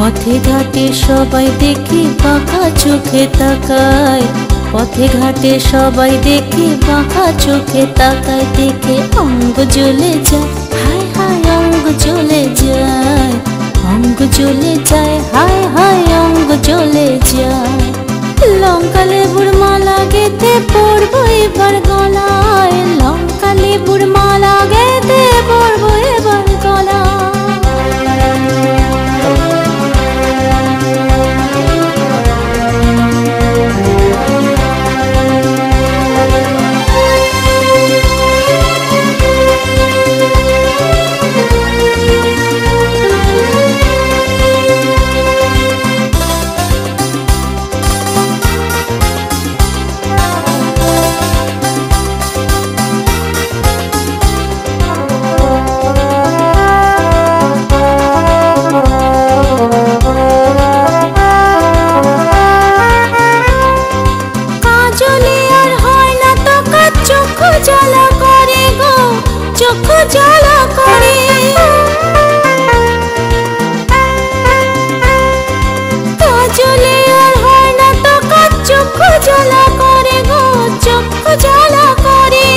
পথে ঘাটে সবাই দেখি বাঁকা চোখে তাকায়, পথে ঘাটে সবাই দেখি বাঁকা চোখে তাকায়, দেখে অঙ্গ জ্বলে যায়, হায় হায় অঙ্গ জ্বলে যায়, অঙ্গ জ্বলে যায়, হায় হায় অঙ্গ জ্বলে যায়। লঙ্কা লেবুর মালা গেঁথে পরবো এবার গলায়, লঙ্কা লেবুর মালা গেঁথে পরবো এবার গলায়। জ্বালা করে গো, চোখ জ্বালা করে, কাজলে আর হয় না তো কাজ, চোখ জ্বালা করে গো, চোখ জ্বালা করে।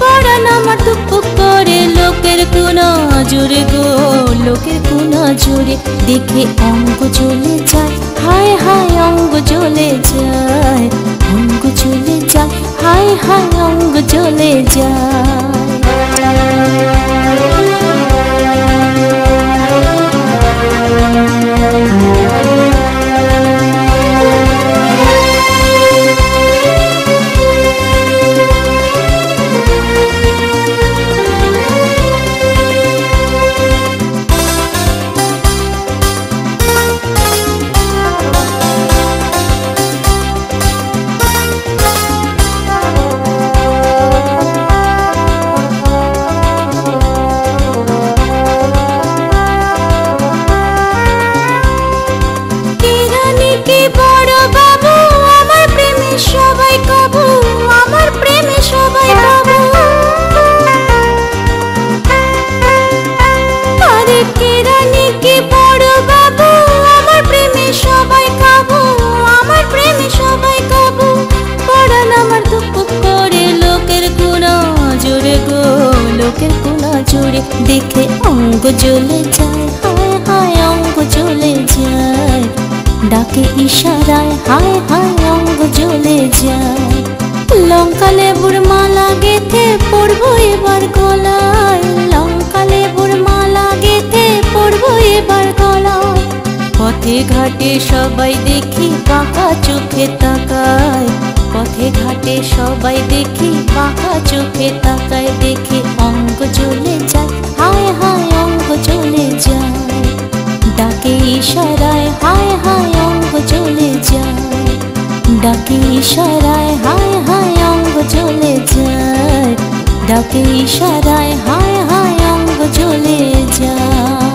পরাণ আমার টুকটুক করে লোকের কোনা জোরে গো, লোকের কোনা জোরে, দেখে অঙ্গ জ্বলে যায়, হায় হায় অঙ্গ জ্বলে যায়, অঙ্গ জ্বলে যায়, হায় হায় অঙ্গ জ্বলে যায়। সবাই কাবু, আমার প্রেমে সবাই কাবু, আরে কেরানি কি বড় বাবু, আমার প্রেমে সবাই কাবু, আমার প্রেমে সবাই কাবু। পরাণ আমার দুঃখ করে লোকের কোনা জোরে গো, লোকের কোনা জোরে, দেখে অঙ্গ জ্বলে যায়, হায় হায় অঙ্গ জ্বলে যায়, ডাকে ইশারায়, হায় হায় অঙ্গ জ্বলে যায়। লঙ্কা লেবুর মালা গেঁথে পরবো এবার গলায়, লঙ্কা লেবুর মালা গেঁথে পরবো এবার গলায়। পথে ঘাটে সবাই দেখি বাঁকা চোখে তাকায়, পথে ঘাটে সবাই দেখি বাঁকা চোখে তাকায়, দেখে অঙ্গ জ্বলে যায়, হায় হায় অঙ্গ জ্বলে যায়, ডাকে ইশারায়, হায় হায় অঙ্গ জ্বলে যায়, ডাকে ইশারায়, হায় হায় অঙ্গ জ্বলে যায়, ডাকে ইশারায়, হায় হায় অঙ্গ জ্বলে যায়।